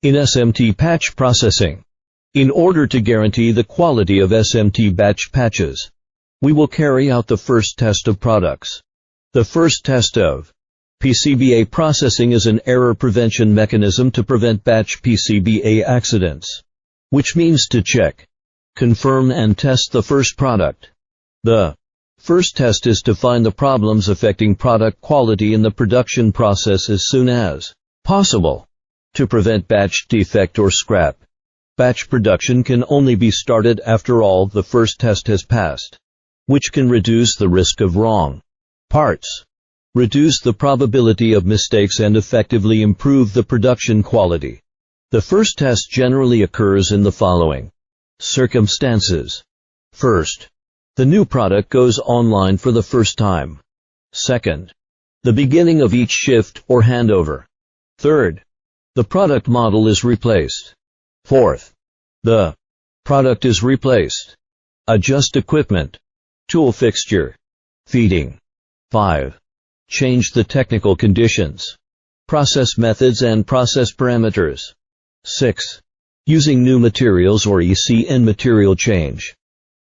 In SMT patch processing, in order to guarantee the quality of SMT batch patches, we will carry out the first test of products. The first test of PCBA processing is an error prevention mechanism to prevent batch PCBA accidents, which means to check, confirm and test the first product. The first test is to find the problems affecting product quality in the production process as soon as possible, to prevent batch defect or scrap. Batch production can only be started after all the first test has passed, which can reduce the risk of wrong parts, reduce the probability of mistakes and effectively improve the production quality. The first test generally occurs in the following circumstances. First, the new product goes online for the first time. Second, the beginning of each shift or handover. Third, the product model is replaced. Fourth, the product is replaced. Adjust equipment, tool fixture, feeding. 5. Change the technical conditions, process methods and process parameters. 6. Using new materials or ECN material change.